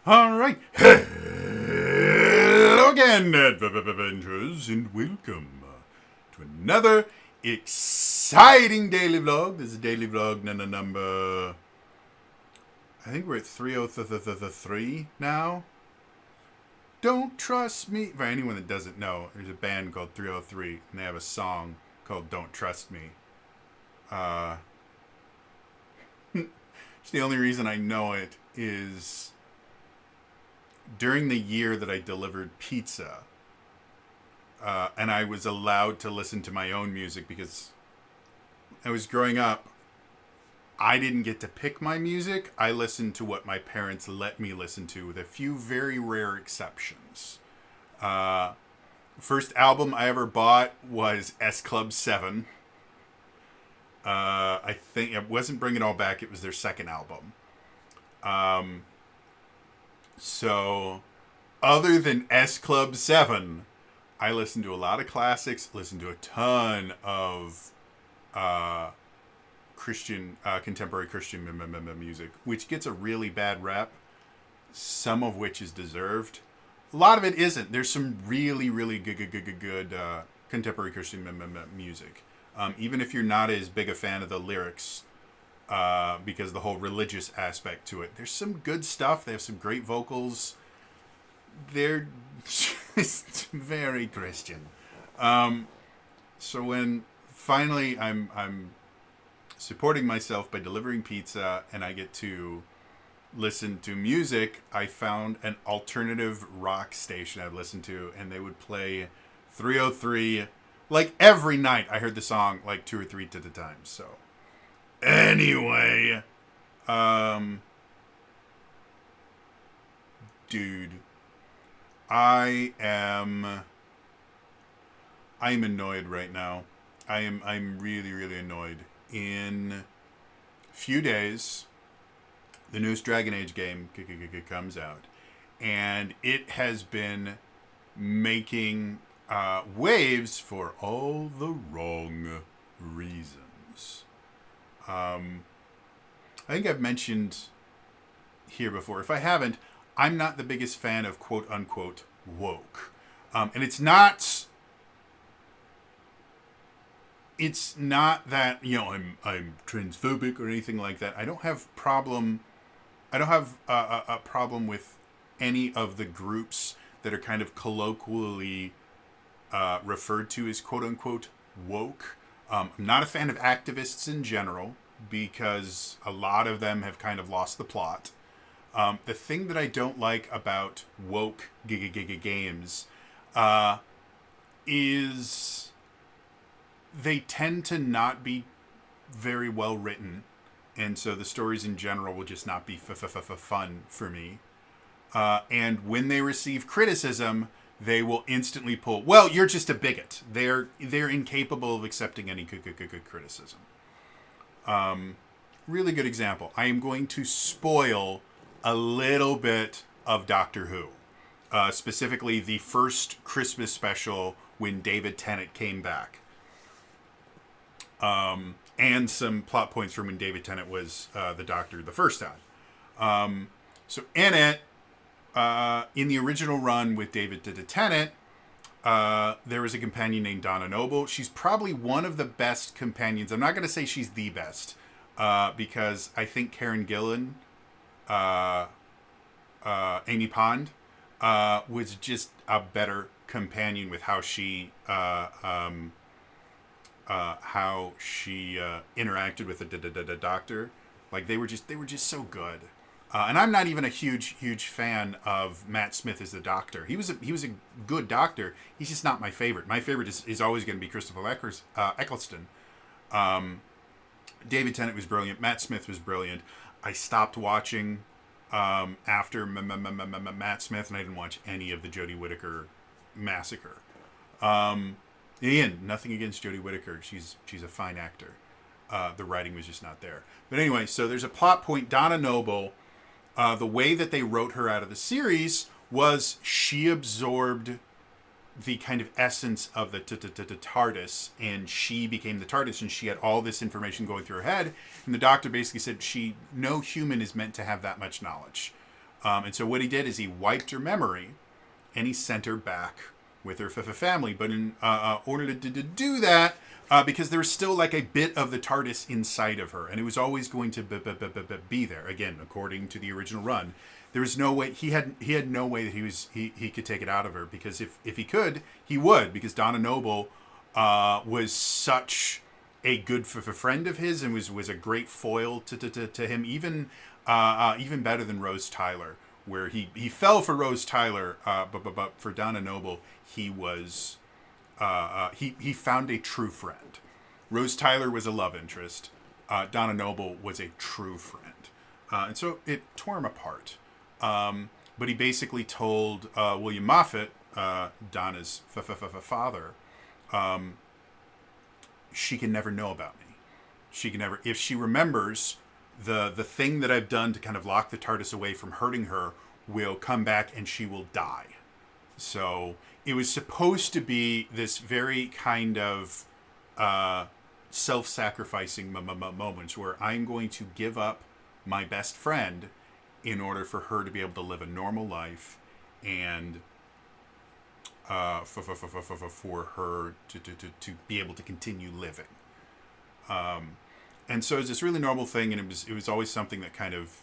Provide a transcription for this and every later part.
All right. Hello again, adventurers, and welcome to another exciting daily vlog. This is daily vlog number. I think we're at 303 now. Don't trust me. For anyone that doesn't know, there's a band called 303, and they have a song called "Don't Trust Me." The only reason I know it is during the year that I delivered pizza, and I was allowed to listen to my own music because I was growing up. I didn't get to pick my music. I listened to what my parents let me listen to, with a few very rare exceptions. First album I ever bought was S Club 7. I think it wasn't Bring It All Back. It was their second album. So, other than S Club 7, I listened to a lot of classics, listened to a ton of contemporary Christian music, which gets a really bad rep, some of which is deserved. A lot of it isn't. There's some really, really good contemporary Christian music. Even if you're not as big a fan of the lyrics, because the whole religious aspect to it. There's some good stuff. They have some great vocals. They're just very Christian. So when finally I'm supporting myself by delivering pizza and I get to listen to music, I found an alternative rock station I'd listen to, and they would play 303 like every night. I heard the song like 2 or 3 at a time. So anyway, dude, I'm annoyed right now. I'm really, really annoyed. In a few days, the newest Dragon Age game comes out, and it has been making waves for all the wrong reasons. I think I've mentioned here before. If I haven't, I'm not the biggest fan of quote unquote woke. And it's not that, I'm transphobic or anything like that. I don't have a problem with any of the groups that are kind of colloquially referred to as quote unquote woke. I'm not a fan of activists in general because a lot of them have kind of lost the plot. The thing that I don't like about woke games is they tend to not be very well written, and so the stories in general will just not be fun for me. And when they receive criticism, they will instantly pull, well, you're just a bigot. They're incapable of accepting any criticism. Really good example. I am going to spoil a little bit of Doctor Who. Specifically, the first Christmas special when David Tennant came back. And some plot points from when David Tennant was the Doctor the first time. So in it, in the original run with David Tennant, there was a companion named Donna Noble. She's probably one of the best companions. I'm not going to say she's the best, because I think Karen Gillan, Amy Pond, was just a better companion with how she interacted with the Doctor. Like they were just so good. And I'm not even a huge fan of Matt Smith as the Doctor. He was a good Doctor. He's just not my favorite. My favorite is always going to be Christopher Eccleston. David Tennant was brilliant. Matt Smith was brilliant. I stopped watching after Matt Smith, and I didn't watch any of the Jodie Whittaker massacre. Again, nothing against Jodie Whittaker. She's a fine actor. The writing was just not there. But anyway, so there's a plot point. Donna Noble, the way that they wrote her out of the series was she absorbed the kind of essence of the TARDIS, and she became the TARDIS, and she had all this information going through her head, and the Doctor basically said no human is meant to have that much knowledge. And so what he did is he wiped her memory, and he sent her back with her family. But in order to do that, because there was still like a bit of the TARDIS inside of her, and it was always going to be there. Again, according to the original run, there was no way he had no way that he could take it out of her, because if he could, he would, because Donna Noble was such a good friend of his, and was a great foil to him, even better than Rose Tyler, where he fell for Rose Tyler, but for Donna Noble, he was he found a true friend. Rose Tyler was a love interest. Donna Noble was a true friend, and so it tore him apart. But he basically told William Moffat, Donna's father, she can never know about me. She can never, if she remembers the thing that I've done to kind of lock the TARDIS away from hurting her, will come back and she will die. So it was supposed to be this very kind of self-sacrificing moments where I'm going to give up my best friend in order for her to be able to live a normal life, and for her to be able to continue living. And so it's this really normal thing, and it was always something that kind of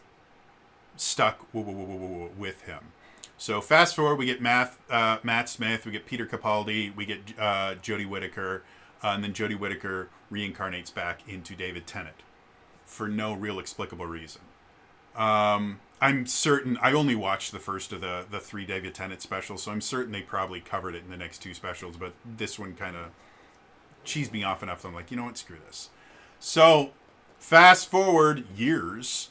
stuck with him. So fast forward, we get Matt Smith, we get Peter Capaldi, we get Jodie Whittaker, and then Jodie Whittaker reincarnates back into David Tennant for no real explicable reason. I'm certain, I only watched the first of the 3 David Tennant specials, so I'm certain they probably covered it in the next 2 specials, but this one kind of cheesed me off enough that I'm like, you know what, screw this. So fast forward years,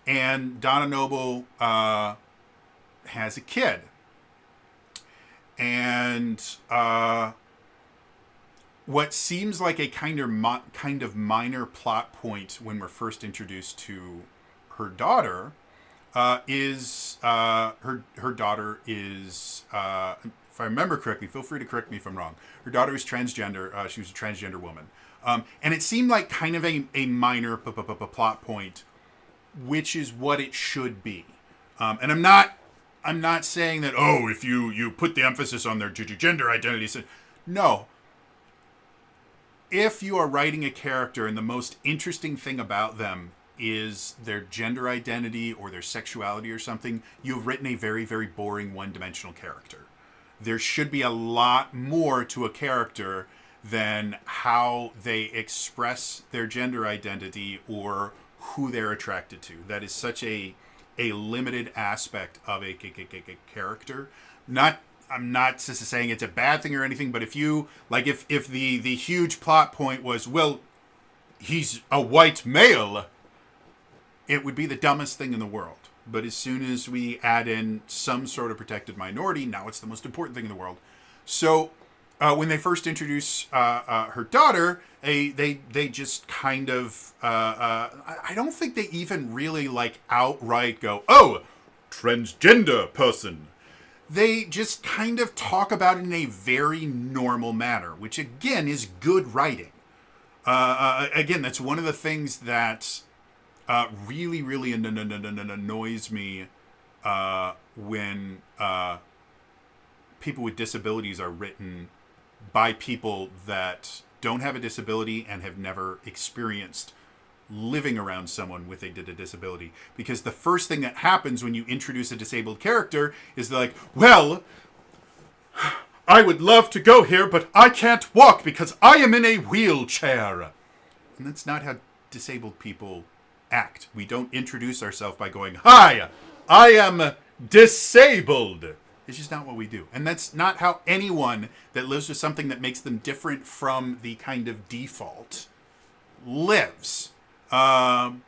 and Donna Noble has a kid. And what seems like a kind of minor plot point when we're first introduced to her daughter is her daughter is, if I remember correctly, feel free to correct me if I'm wrong, her daughter is transgender. She was a transgender woman. And it seemed like kind of a minor plot point, which is what it should be. And I'm not saying that, oh, if you put the emphasis on their gender identity. No. If you are writing a character and the most interesting thing about them is their gender identity or their sexuality or something, you've written a very, very boring one-dimensional character. There should be a lot more to a character than how they express their gender identity or who they're attracted to. That is such a limited aspect of a character. I'm not saying it's a bad thing or anything, but if you, like, if the huge plot point was, well, he's a white male, it would be the dumbest thing in the world. But as soon as we add in some sort of protected minority, now it's the most important thing in the world. So when they first introduce her daughter, they just kind of, I don't think they even really like outright go, oh, transgender person. They just kind of talk about it in a very normal manner, which again is good writing. Again, that's one of the things that really, really annoys me when people with disabilities are written by people that don't have a disability and have never experienced living around someone with a disability. Because the first thing that happens when you introduce a disabled character is they're like, well, I would love to go here, but I can't walk because I am in a wheelchair. And that's not how disabled people act. We don't introduce ourselves by going, hi, I am disabled. It's just not what we do. And that's not how anyone that lives with something that makes them different from the kind of default lives. And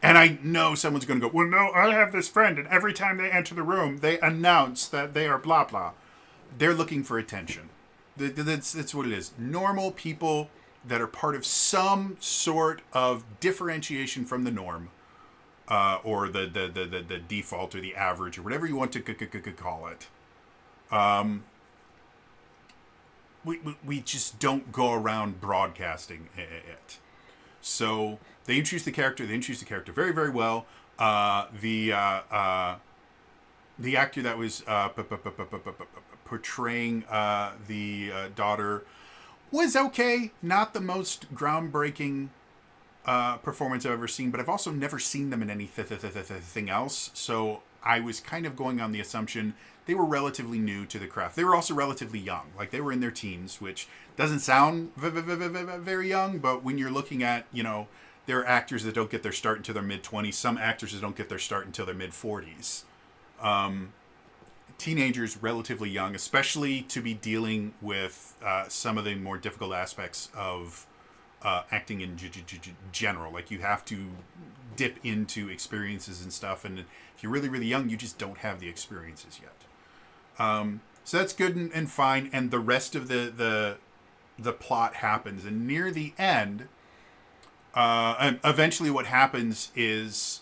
I know someone's going to go, well, no, I have this friend, and every time they enter the room, they announce that they are blah, blah. They're looking for attention. That's what it is. Normal people that are part of some sort of differentiation from the norm, or the default or the average or whatever you want to call it. We just don't go around broadcasting it. So they introduce the character very, very well. the actor that was portraying the daughter was okay. Not the most groundbreaking performance I've ever seen, but I've also never seen them in anything else. So I was kind of going on the assumption they were relatively new to the craft. They were also relatively young. Like, they were in their teens, which doesn't sound very young, but when you're looking at, there are actors that don't get their start until their mid-20s. Some actors that don't get their start until their mid-40s. Teenagers, relatively young, especially to be dealing with some of the more difficult aspects of acting in general. Like, you have to dip into experiences and stuff, and if you're really, really young, you just don't have the experiences yet. So that's good and fine, and the rest of the plot happens, and near the end, and eventually what happens is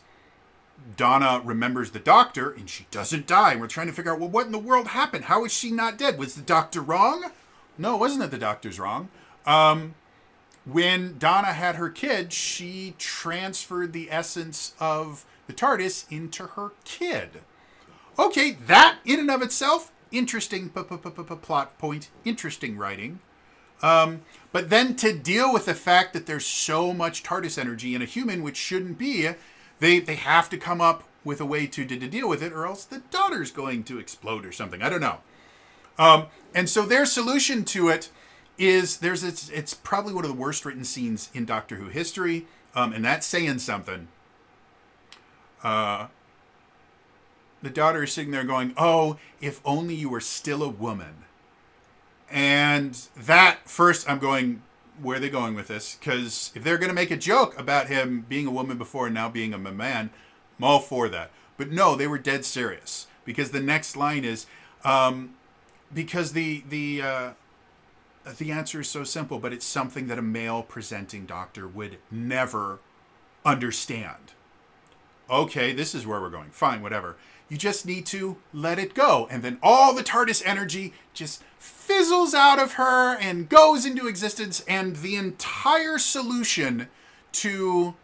Donna remembers the doctor, and she doesn't die. We're trying to figure out, well, what in the world happened? How is she not dead? Was the doctor wrong? No, it wasn't that the doctor's wrong. When Donna had her kid, she transferred the essence of the TARDIS into her kid. Okay, that in and of itself, interesting plot point, interesting writing. But then to deal with the fact that there's so much TARDIS energy in a human, which shouldn't be, they have to come up with a way to deal with it, or else the daughter's going to explode or something. I don't know. And so their solution to it is it's probably one of the worst written scenes in Doctor Who history, and that's saying something. The daughter is sitting there going, "Oh, if only you were still a woman." And that, first, I'm going, where are they going with this? Because if they're going to make a joke about him being a woman before and now being a man, I'm all for that. But no, they were dead serious. Because the next line is, because the answer is so simple, but it's something that a male presenting doctor would never understand. Okay, this is where we're going. Fine, whatever. You just need to let it go. And then all the TARDIS energy just fizzles out of her and goes into existence. And the entire solution to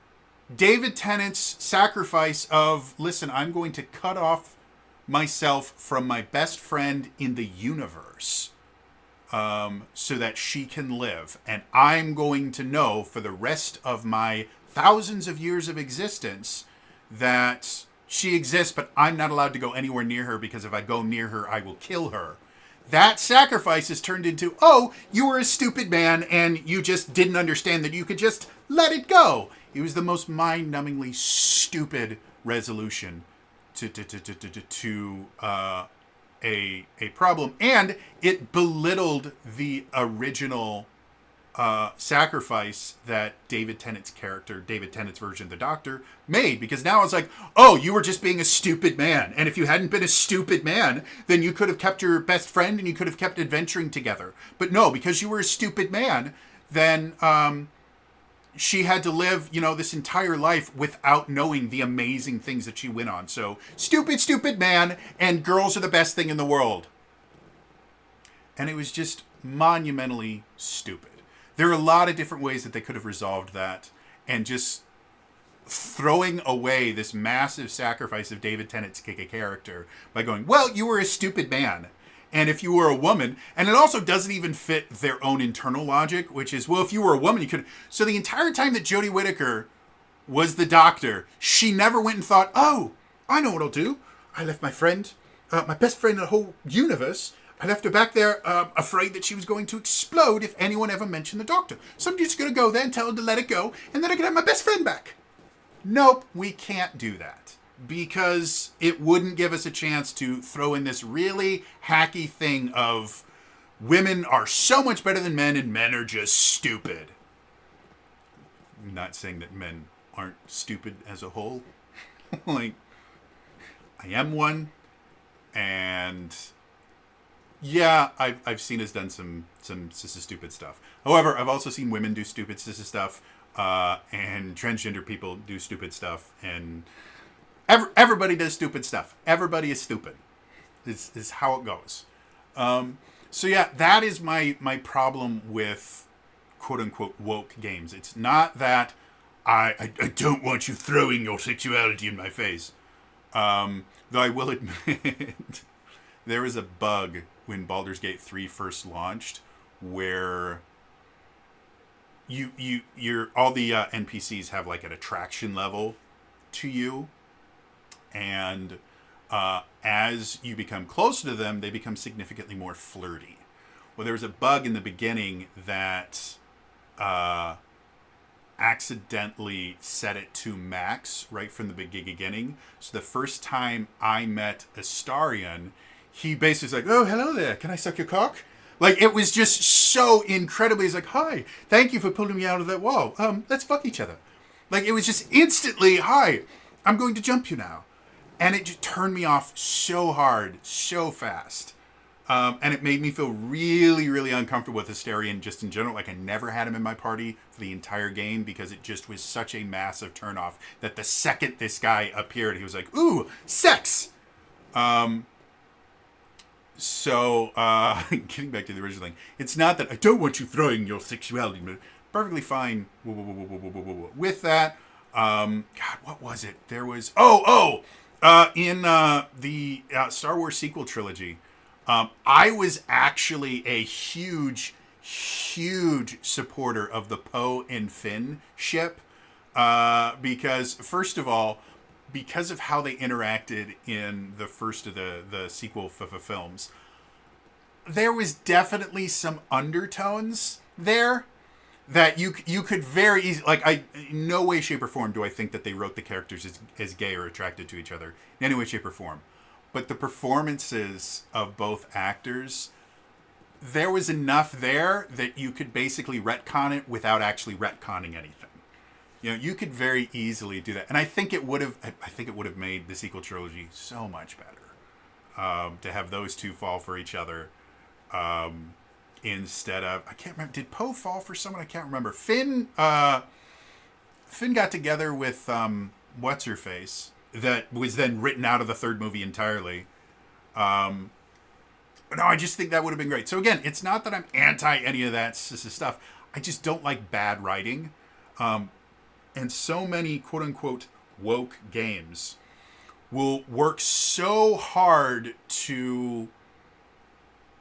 David Tennant's sacrifice of, listen, I'm going to cut off myself from my best friend in the universe so that she can live. And I'm going to know for the rest of my thousands of years of existence that she exists, but I'm not allowed to go anywhere near her, because if I go near her, I will kill her. That sacrifice is turned into, oh, you were a stupid man and you just didn't understand that you could just let it go. It was the most mind-numbingly stupid resolution to a problem, and it belittled the original sacrifice that David Tennant's character, David Tennant's version of the Doctor, made, because now it's like, oh, you were just being a stupid man, and if you hadn't been a stupid man, then you could have kept your best friend and you could have kept adventuring together. But no, because you were a stupid man, then she had to live, this entire life without knowing the amazing things that she went on. So, stupid man, and girls are the best thing in the world. And it was just monumentally stupid. There are a lot of different ways that they could have resolved that, and just throwing away this massive sacrifice of David Tennant's character by going, well, you were a stupid man. And if you were a woman, and it also doesn't even fit their own internal logic, which is, well, if you were a woman, you could. So the entire time that Jodie Whittaker was the Doctor, she never went and thought, oh, I know what I'll do. I left my friend, my best friend in the whole universe. I left her back there afraid that she was going to explode if anyone ever mentioned the Doctor. So I'm just going to go there and tell her to let it go, and then I can have my best friend back. Nope, we can't do that. Because it wouldn't give us a chance to throw in this really hacky thing of women are so much better than men and men are just stupid. I'm not saying that men aren't stupid as a whole. Like, I am one, and yeah, I've seen us done some stupid stuff. However, I've also seen women do stupid stuff, and transgender people do stupid stuff, and everybody does stupid stuff. Everybody is stupid. Is how it goes. So yeah, that is my problem with quote unquote woke games. It's not that I don't want you throwing your sexuality in my face. Though I will admit, there was a bug when Baldur's Gate 3 first launched where you're all the NPCs have like an attraction level to you, and as you become closer to them, they become significantly more flirty. Well, there was a bug in the beginning that accidentally set it to max right from the beginning. So the first time I met Astarion, he basically was like, "Oh, hello there. Can I suck your cock?" Like, it was just so incredibly, he's like, "Hi, thank you for pulling me out of that wall. Let's fuck each other." Like, it was just instantly, "Hi, I'm going to jump you now." And it just turned me off so hard, so fast. And it made me feel really, really uncomfortable with Astarion just in general. Like, I never had him in my party for the entire game because it just was such a massive turnoff that the second this guy appeared, he was like, "Ooh, sex!" So, getting back to the original thing, it's not that I don't want you throwing your sexuality, but perfectly fine with that. God, what was it? There was, in the Star Wars sequel trilogy, I was actually a huge, huge supporter of the Poe and Finn ship, because, first of all, because of how they interacted in the first of the sequel films, there was definitely some undertones there that you could very easily, like, in no way, shape, or form do I think that they wrote the characters as gay or attracted to each other in any way, shape, or form. But the performances of both actors, there was enough there that you could basically retcon it without actually retconning anything. You know, you could very easily do that, and I think it would have made the sequel trilogy so much better to have those two fall for each other instead of, I can't remember, did Poe fall for someone? I can't remember. Finn got together with what's her face that was then written out of the third movie entirely. No, I just think that would have been great. So again, it's not that I'm anti any of that stuff. I just don't like bad writing. And so many quote-unquote woke games will work so hard to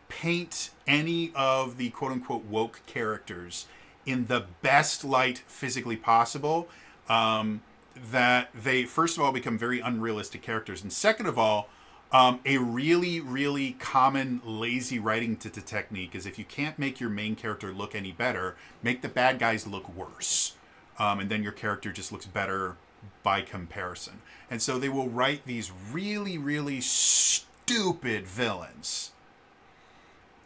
paint any of the quote-unquote woke characters in the best light physically possible, that they, first of all, become very unrealistic characters. And second of all, a really, really common lazy writing technique is if you can't make your main character look any better, make the bad guys look worse. And then your character just looks better by comparison. And so they will write these really, really stupid villains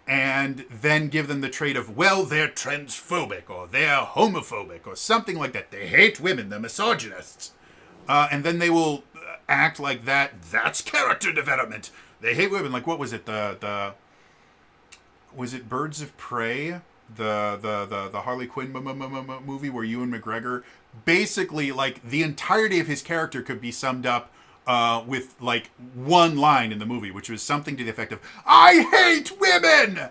and then give them the trait of, well, they're transphobic or they're homophobic or something like that. They hate women. They're misogynists. And then they will act like that. That's character development. They hate women. Like, what was it? Was it Birds of Prey? The Harley Quinn movie where Ewan McGregor, basically, like, the entirety of his character could be summed up with like one line in the movie, which was something to the effect of, "I hate women."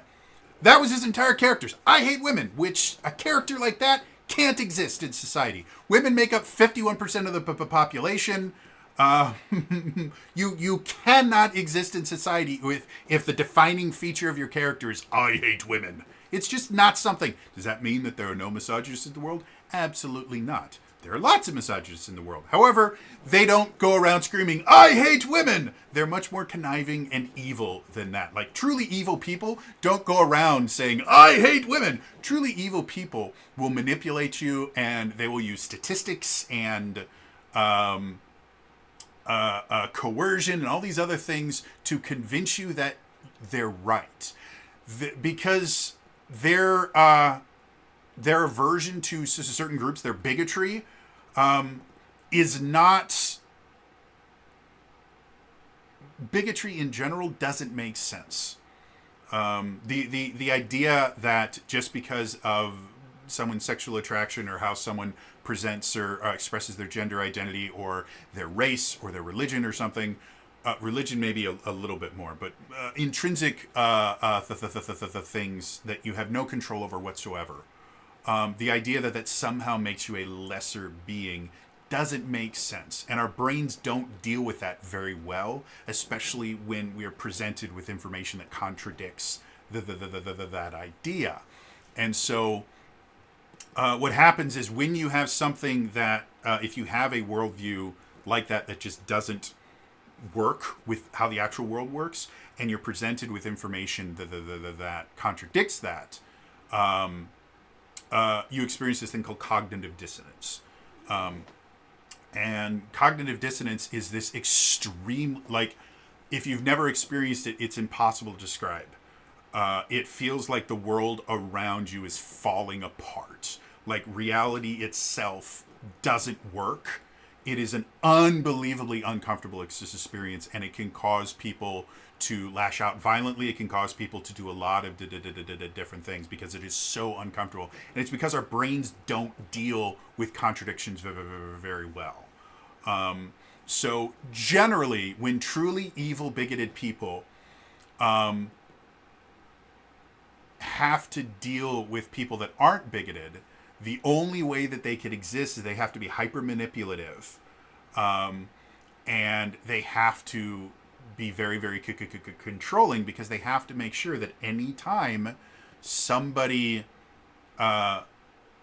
That was his entire character. I hate women, which a character like that can't exist in society. Women make up 51% of the population. You cannot exist in society if the defining feature of your character is "I hate women." It's just not something. Does that mean that there are no misogynists in the world? Absolutely not. There are lots of misogynists in the world. However, they don't go around screaming, "I hate women." They're much more conniving and evil than that. Like, truly evil people don't go around saying, "I hate women." Truly evil people will manipulate you, and they will use statistics and coercion and all these other things to convince you that they're right. Because their aversion to certain groups, their bigotry, is not... Bigotry in general doesn't make sense. The idea that just because of someone's sexual attraction or how someone presents or expresses their gender identity or their race or their religion or something, religion maybe a little bit more, but intrinsic things that you have no control over whatsoever. The idea that somehow makes you a lesser being doesn't make sense. And our brains don't deal with that very well, especially when we are presented with information that contradicts that idea. And so what happens is when you have something that, if you have a worldview like that just doesn't work with how the actual world works, and you're presented with information that contradicts that, you experience this thing called cognitive dissonance. And cognitive dissonance is this extreme, like, if you've never experienced it, it's impossible to describe. It feels like the world around you is falling apart. Like reality itself doesn't work. It is an unbelievably uncomfortable experience, and it can cause people to lash out violently. It can cause people to do a lot of different things because it is so uncomfortable. And it's because our brains don't deal with contradictions very well. So generally, when truly evil, bigoted people have to deal with people that aren't bigoted, the only way that they could exist is they have to be hyper manipulative, and they have to be very, very controlling, because they have to make sure that any time somebody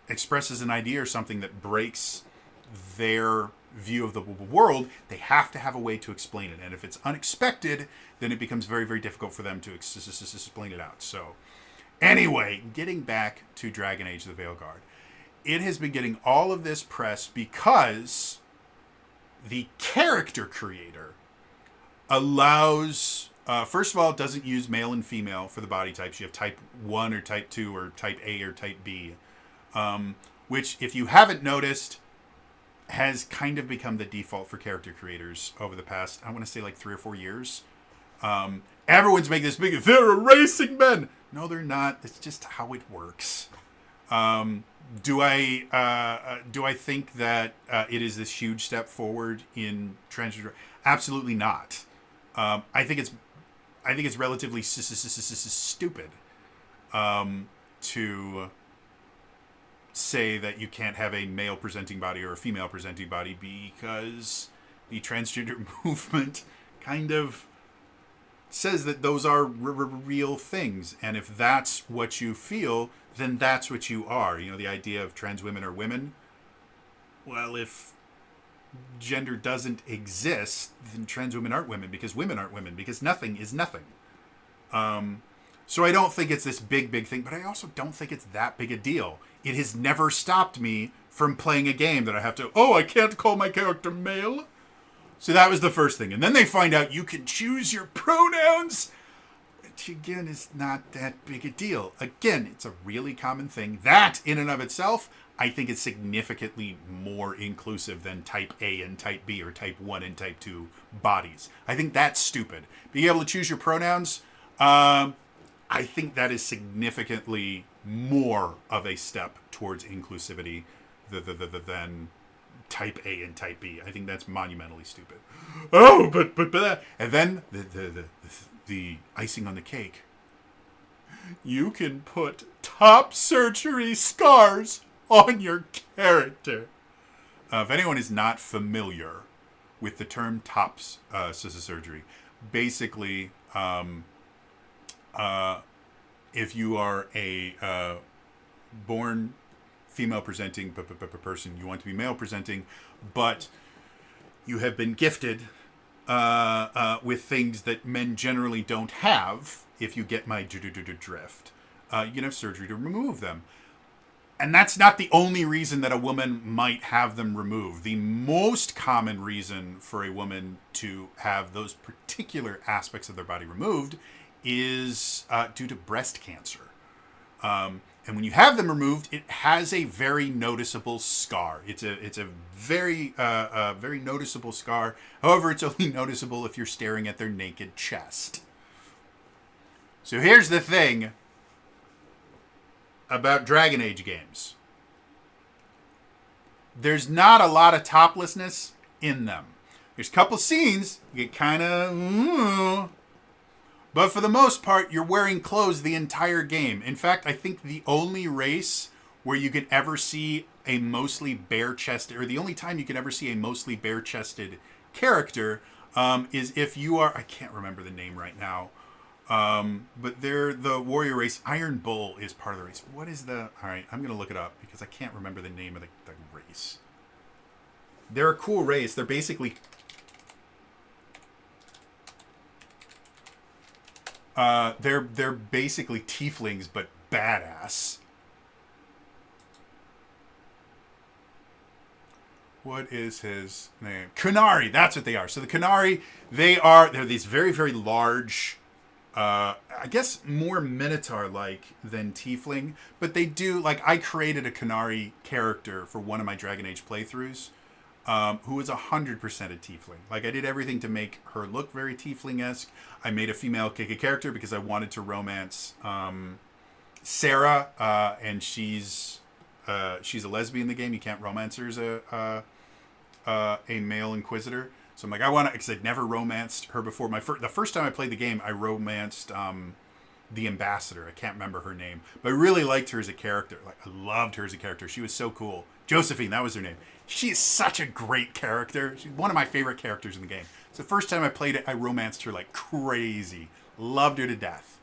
expresses an idea or something that breaks their view of the world, they have to have a way to explain it. And if it's unexpected, then it becomes very, very difficult for them to explain it out. So anyway, getting back to Dragon Age the Veilguard. It has been getting all of this press because the character creator allows, first of all, it doesn't use male and female for the body types. You have type 1 or type 2 or type A or type B, which, if you haven't noticed, has kind of become the default for character creators over the past, I want to say, like 3 or 4 years. Everyone's making this big, they're erasing men. No, they're not. It's just how it works. Do I think that it is this huge step forward in transgender? Absolutely not. I think it's relatively stupid to say that you can't have a male presenting body or a female presenting body, because the transgender movement kind of says that those are real things, and if that's what you feel, then that's what you are. You know, the idea of trans women are women. Well, if gender doesn't exist, then trans women aren't women, because women aren't women, because nothing is nothing. So I don't think it's this big thing, but I also don't think it's that big a deal. It has never stopped me from playing a game that I have to, I can't call my character male. So that was the first thing. And then they find out you can choose your pronouns, which again is not that big a deal. Again, it's a really common thing. That in and of itself, I think is significantly more inclusive than type A and type B or type 1 and type 2 bodies. I think that's stupid. Being able to choose your pronouns, I think that is significantly more of a step towards inclusivity than type A and type B. I think that's monumentally stupid. But and then the icing on the cake. You can put top surgery scars on your character. If anyone is not familiar with the term top surgery, basically, if you are a born female presenting person, you want to be male presenting, but you have been gifted with things that men generally don't have, if you get my drift, you can have surgery to remove them. And that's not the only reason that a woman might have them removed. The most common reason for a woman to have those particular aspects of their body removed is due to breast cancer. And when you have them removed, it has a very noticeable scar. It's a very very noticeable scar. However, it's only noticeable if you're staring at their naked chest. So here's the thing about Dragon Age games. There's not a lot of toplessness in them. There's a couple scenes you get kind of... But for the most part, you're wearing clothes the entire game. In fact, I think the only race where you can ever see a mostly bare-chested, or the only time you can ever see a mostly bare-chested character is if you are, I can't remember the name right now, but they're the warrior race. Iron Bull is part of the race. What is the, all right, I'm going to look it up because I can't remember the name of the race. They're a cool race. They're basically, they're basically tieflings, but badass. What is his name? Kunari. That's what they are. So the Kunari, they're these very, very large, I guess more Minotaur-like than Tiefling, but they do, like, I created a Kunari character for one of my Dragon Age playthroughs, who was 100% a Tiefling. Like, I did everything to make her look very Tiefling-esque. I made a female Kika character because I wanted to romance Sarah, and she's a lesbian in the game. You can't romance her as a male Inquisitor. So I'm like, I want to, because I'd never romanced her before. The first time I played the game, I romanced the Ambassador. I can't remember her name, but I really liked her as a character. Like, I loved her as a character. She was so cool. Josephine, that was her name. She is such a great character. She's one of my favorite characters in the game. So the first time I played it, I romanced her like crazy. Loved her to death.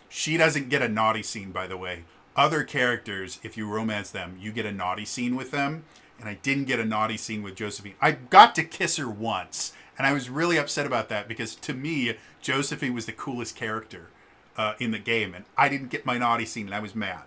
She doesn't get a naughty scene, by the way. Other characters, if you romance them, you get a naughty scene with them. And I didn't get a naughty scene with Josephine. I got to kiss her once. And I was really upset about that because to me, Josephine was the coolest character in the game. And I didn't get my naughty scene and I was mad.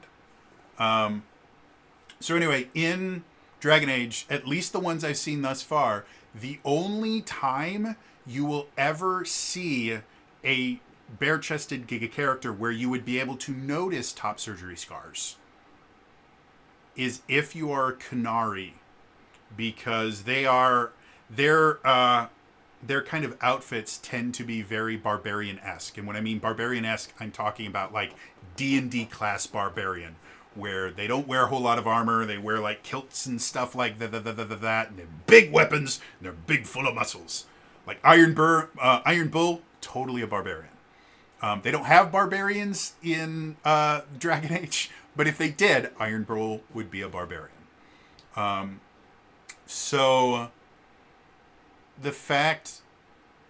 So anyway, in Dragon Age, at least the ones I've seen thus far, the only time you will ever see a bare-chested Giga character where you would be able to notice top surgery scars is if you are Kunari, because their kind of outfits tend to be very barbarian-esque. And when I mean barbarian-esque, I'm talking about like D&D class barbarian, where they don't wear a whole lot of armor. They wear like kilts and stuff like that, and they're big weapons, and they're big full of muscles. Like Iron Bull, totally a barbarian. They don't have barbarians in Dragon Age, but if they did, Iron Bull would be a barbarian. So the fact,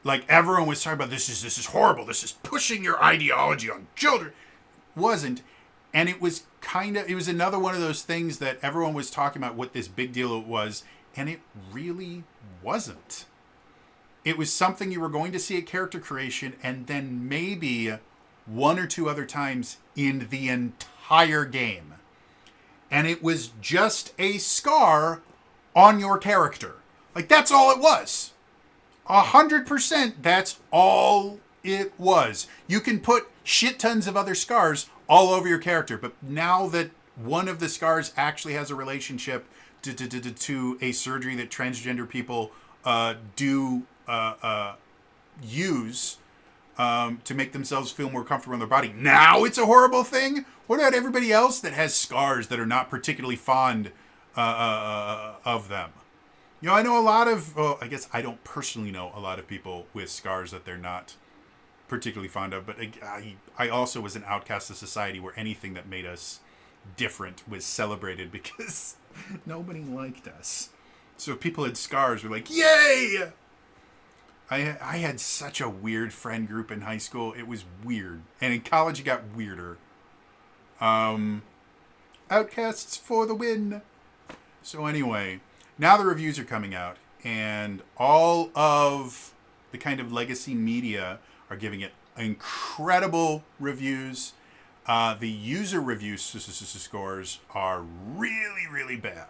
like, everyone was talking about this is horrible. This is pushing your ideology on children. Wasn't. And it was another one of those things that everyone was talking about what this big deal was, and it really wasn't. It was something you were going to see at character creation, and then maybe one or two other times in the entire game. And it was just a scar on your character. Like, that's all it was. 100%, that's all it was. You can put shit tons of other scars all over your character, but now that one of the scars actually has a relationship to a surgery that transgender people do use to make themselves feel more comfortable in their body, now it's a horrible thing? What about everybody else that has scars that are not particularly fond of them? You know, I know a lot of, well, I guess I don't personally know a lot of people with scars that they're not particularly fond of, but I also was an outcast of society where anything that made us different was celebrated because nobody liked us. So if people had scars, we're like, yay! I had such a weird friend group in high school. It was weird. And in college, it got weirder. Outcasts for the win. So anyway, now the reviews are coming out, and all of the kind of legacy media are giving it incredible reviews. The user review scores are really, really bad.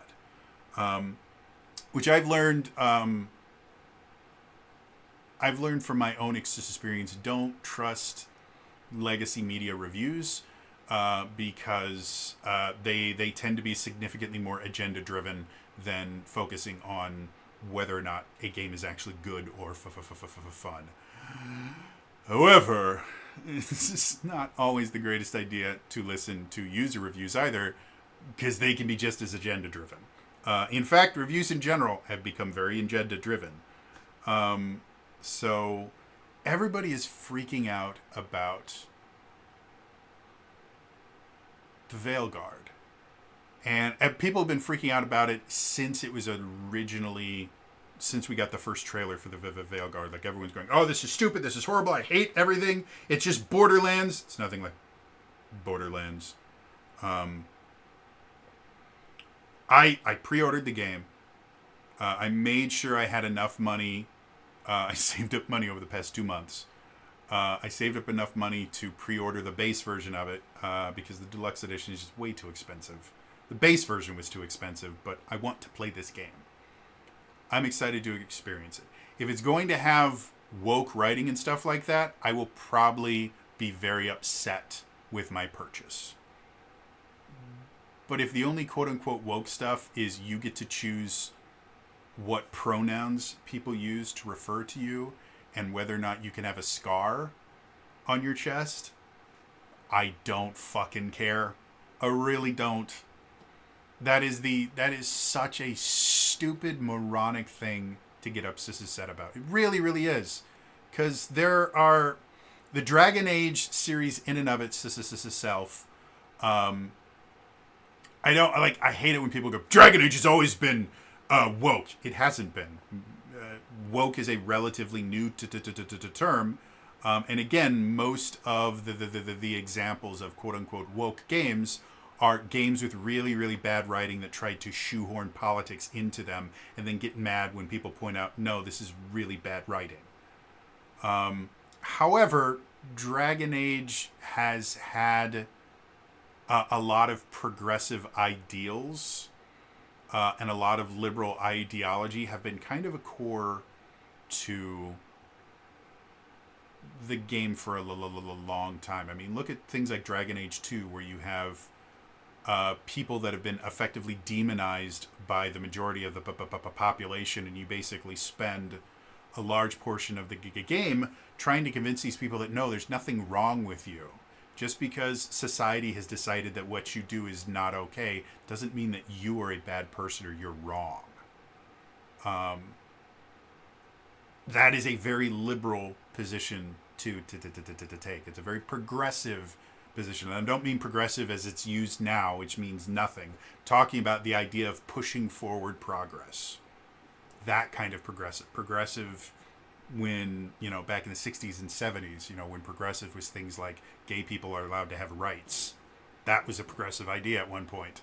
Which I've learned from my own experience. Don't trust legacy media reviews because they tend to be significantly more agenda driven than focusing on whether or not a game is actually good or fun. However, this is not always the greatest idea to listen to user reviews either, because they can be just as agenda driven. In fact, reviews in general have become very agenda driven. So everybody is freaking out about the Veilguard. And people have been freaking out about it since it was originally, since we got the first trailer for the Veilguard. Like, everyone's going, oh, this is stupid, this is horrible, I hate everything, it's just Borderlands. It's nothing like Borderlands. I pre-ordered the game. I made sure I had enough money. I saved up money over the past 2 months. I saved up enough money to pre-order the base version of it because the deluxe edition is just way too expensive. The base version was too expensive, but I want to play this game. I'm excited to experience it. If it's going to have woke writing and stuff like that, I will probably be very upset with my purchase. But if the only quote-unquote woke stuff is you get to choose what pronouns people use to refer to you and whether or not you can have a scar on your chest, I don't fucking care. I really don't. That is such a stupid, moronic thing to get upset about. It really, really is. Because there are the Dragon Age series in and of itself. I hate it when people go, Dragon Age has always been woke. It hasn't been. Woke is a relatively new term. And again, most of the examples of quote-unquote woke games are games with really, really bad writing that tried to shoehorn politics into them and then get mad when people point out, no, this is really bad writing. However, Dragon Age has had a lot of progressive ideals and a lot of liberal ideology have been kind of a core to the game for a long time. I mean, look at things like Dragon Age 2, where you have people that have been effectively demonized by the majority of the population, and you basically spend a large portion of the game trying to convince these people that no, there's nothing wrong with you. Just because society has decided that what you do is not okay doesn't mean that you are a bad person or you're wrong. That is a very liberal position to take. It's a very progressive position. And I don't mean progressive as it's used now, which means nothing. Talking about the idea of pushing forward progress. That kind of progressive. Progressive when, back in the 60s and 70s, when progressive was things like gay people are allowed to have rights. That was a progressive idea at one point.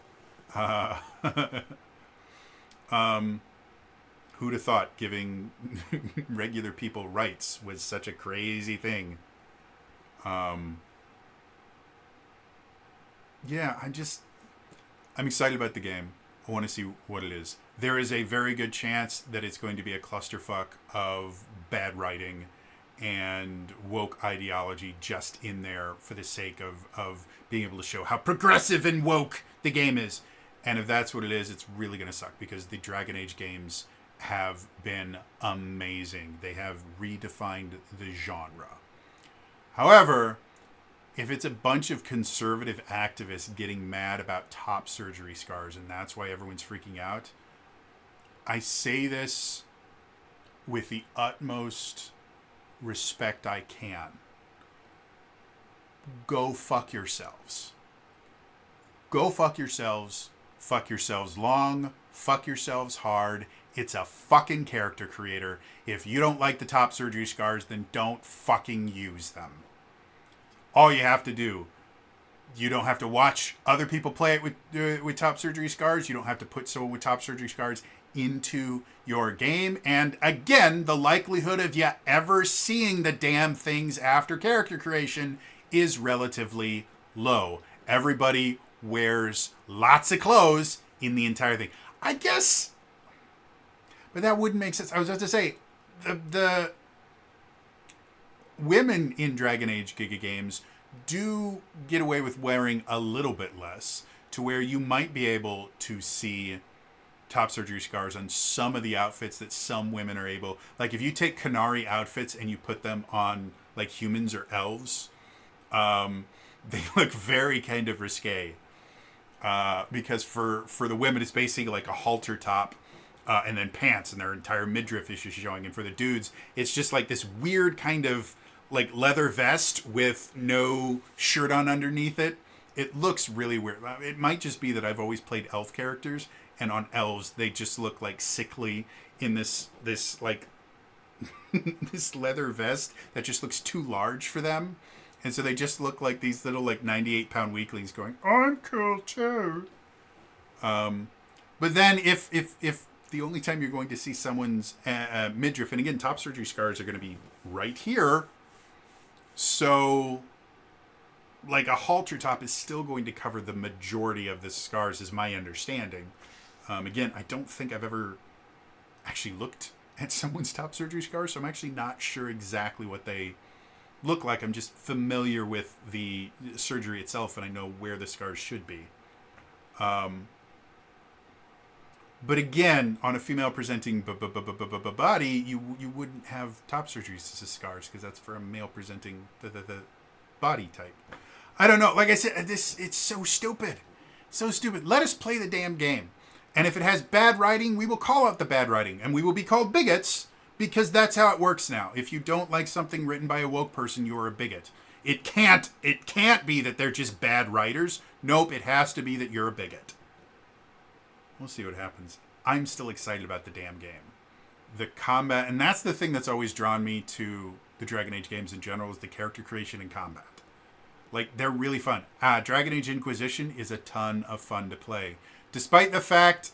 Who'd have thought giving regular people rights was such a crazy thing? Yeah, I'm excited about the game. I want to see what it is. There is a very good chance that it's going to be a clusterfuck of bad writing and woke ideology just in there for the sake of being able to show how progressive and woke the game is. And if that's what it is, it's really going to suck because the Dragon Age games have been amazing. They have redefined the genre. However, if it's a bunch of conservative activists getting mad about top surgery scars and that's why everyone's freaking out, I say this with the utmost respect I can. Go fuck yourselves. Go fuck yourselves. Fuck yourselves long. Fuck yourselves hard. It's a fucking character creator. If you don't like the top surgery scars, then don't fucking use them. All you have to do. You don't have to watch other people play it with top surgery scars. You don't have to put someone with top surgery scars into your game. And again, the likelihood of you ever seeing the damn things after character creation is relatively low. Everybody wears lots of clothes in the entire thing. I guess, but that wouldn't make sense. I was about to say, the women in Dragon Age Giga games do get away with wearing a little bit less, to where you might be able to see top surgery scars on some of the outfits that some women are able. Like if you take Canary outfits and you put them on like humans or elves, they look very kind of risque. Because for the women, it's basically like a halter top and then pants, and their entire midriff is showing. And for the dudes, it's just like this weird kind of like leather vest with no shirt on underneath it. It looks really weird. It might just be that I've always played elf characters, and on elves they just look like sickly in this like this leather vest that just looks too large for them, and so they just look like these little like 98-pound weaklings going, "I'm cool too." But then if the only time you're going to see someone's midriff, and again, top surgery scars are going to be right here, so like a halter top is still going to cover the majority of the scars, is my understanding. Again, I don't think I've ever actually looked at someone's top surgery scars, so I'm actually not sure exactly what they look like. I'm just familiar with the surgery itself, and I know where the scars should be. But again, on a female presenting body, you wouldn't have top surgery scars because that's for a male presenting the body type. I don't know. Like I said, it's so stupid. So stupid. Let us play the damn game. And if it has bad writing, we will call out the bad writing. And we will be called bigots because that's how it works now. If you don't like something written by a woke person, you're a bigot. It can't be that they're just bad writers. Nope, it has to be that you're a bigot. We'll see what happens. I'm still excited about the damn game. The combat, and that's the thing that's always drawn me to the Dragon Age games in general, is the character creation and combat. Like, they're really fun. Dragon Age Inquisition is a ton of fun to play. Despite the fact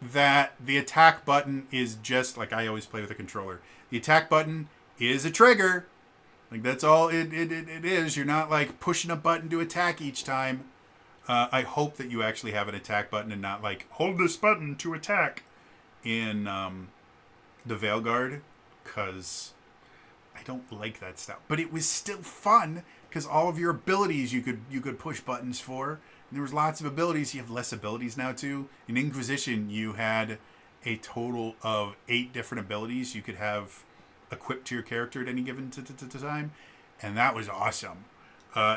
that the attack button is just, like I always play with a controller, the attack button is a trigger. Like, that's all it is. You're not, like, pushing a button to attack each time. I hope that you actually have an attack button and not, like, hold this button to attack in the Veilguard, because I don't like that stuff. But it was still fun, because all of your abilities you could push buttons for. And there was lots of abilities. You have less abilities now, too. In Inquisition, you had a total of 8 different abilities you could have equipped to your character at any given time. And that was awesome.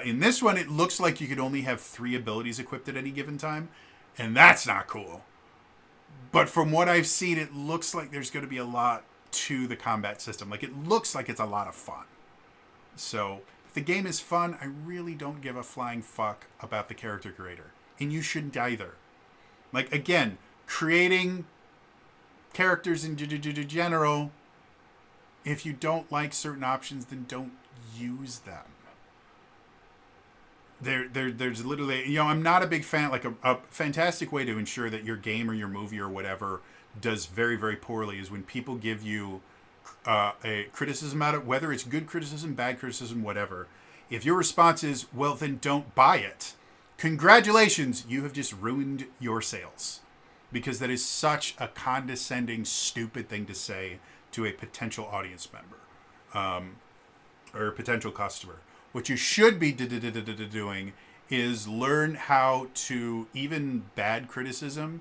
In this one, it looks like you could only have 3 abilities equipped at any given time. And that's not cool. But from what I've seen, it looks like there's going to be a lot to the combat system. Like, it looks like it's a lot of fun. So, if the game is fun, I really don't give a flying fuck about the character creator. And you shouldn't either. Like, again, creating characters in general, if you don't like certain options, then don't use them. There's literally, I'm not a big fan. Like, a fantastic way to ensure that your game or your movie or whatever does very, very poorly is when people give you a criticism out of, whether it's good criticism, bad criticism, whatever. If your response is, well, then don't buy it, congratulations, you have just ruined your sales. Because that is such a condescending, stupid thing to say to a potential audience member or a potential customer. What you should be doing is learn how to, even bad criticism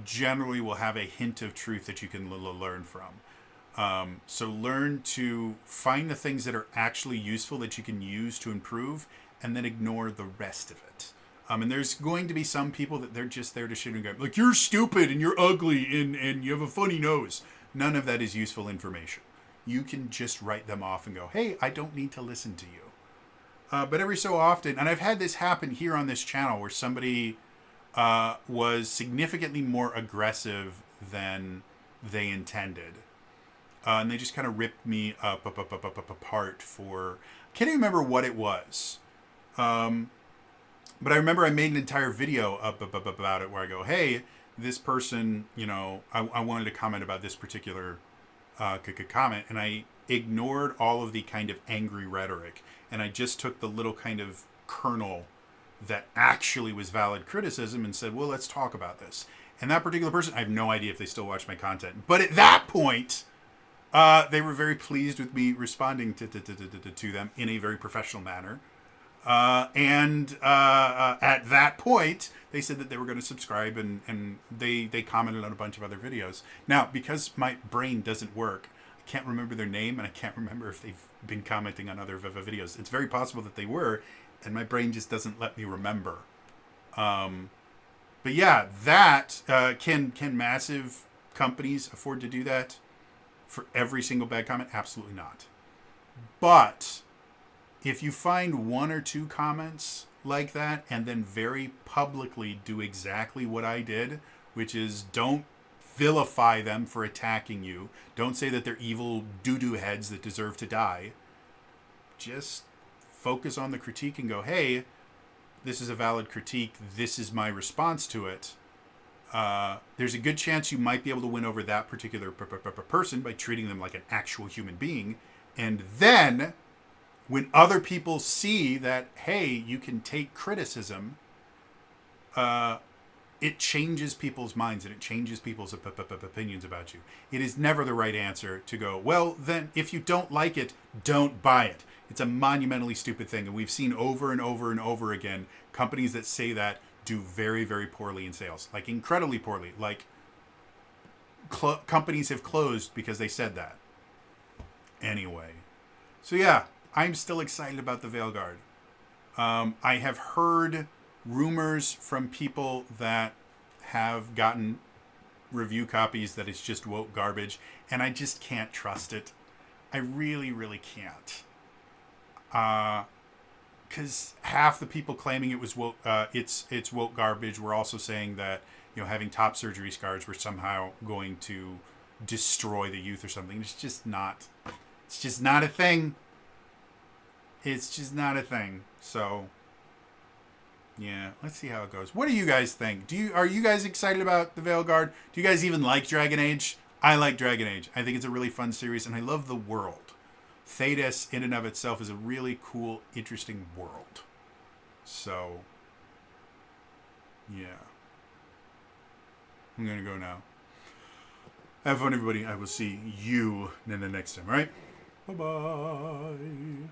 generally will have a hint of truth that you can learn from. So learn to find the things that are actually useful that you can use to improve, and then ignore the rest of it. And there's going to be some people that they're just there to shit and go, like, you're stupid and you're ugly and you have a funny nose. None of that is useful information. You can just write them off and go, hey, I don't need to listen to you. But every so often, and I've had this happen here on this channel where somebody was significantly more aggressive than they intended. And they just kind of ripped me apart for... I can't even remember what it was. But I remember I made an entire video about it where I go, hey, this person, I wanted to comment about this particular comment, and I ignored all of the kind of angry rhetoric, and I just took the little kind of kernel that actually was valid criticism and said, well, let's talk about this. And that particular person, I have no idea if they still watch my content, but at that point, they were very pleased with me responding to them in a very professional manner. And at that point, they said that they were going to subscribe, and they commented on a bunch of other videos. Now, because my brain doesn't work, I can't remember their name, and I can't remember if they've been commenting on other videos. It's very possible that they were, and my brain just doesn't let me remember. But yeah, that can massive companies afford to do that for every single bad comment? Absolutely not. But if you find one or two comments like that and then very publicly do exactly what I did, which is don't vilify them for attacking you. Don't say that they're evil doo-doo heads that deserve to die. Just focus on the critique and go, hey, this is a valid critique. This is my response to it. There's a good chance you might be able to win over that particular person by treating them like an actual human being. And then when other people see that, hey, you can take criticism, it changes people's minds and it changes people's opinions about you. It is never the right answer to go, well, then if you don't like it, don't buy it. It's a monumentally stupid thing. And we've seen over and over and over again companies that say that do very, very poorly in sales. Like incredibly poorly. Like companies have closed because they said that. Anyway. So yeah, I'm still excited about the Veilguard. I have heard rumors from people that have gotten review copies that it's just woke garbage, and I just can't trust it. I really, really can't. Because half the people claiming it was woke, it's woke garbage were also saying that, you know, having top surgery scars were somehow going to destroy the youth or something. It's just not a thing. It's just not a thing. So yeah, let's see how it goes. What do you guys think? Are you guys excited about the Veilguard? Do you guys even like Dragon Age? I like Dragon Age. I think it's a really fun series, and I love the world. Thedas, in and of itself, is a really cool, interesting world. So, yeah. I'm going to go now. Have fun, everybody. I will see you in the next time, all right? Bye-bye.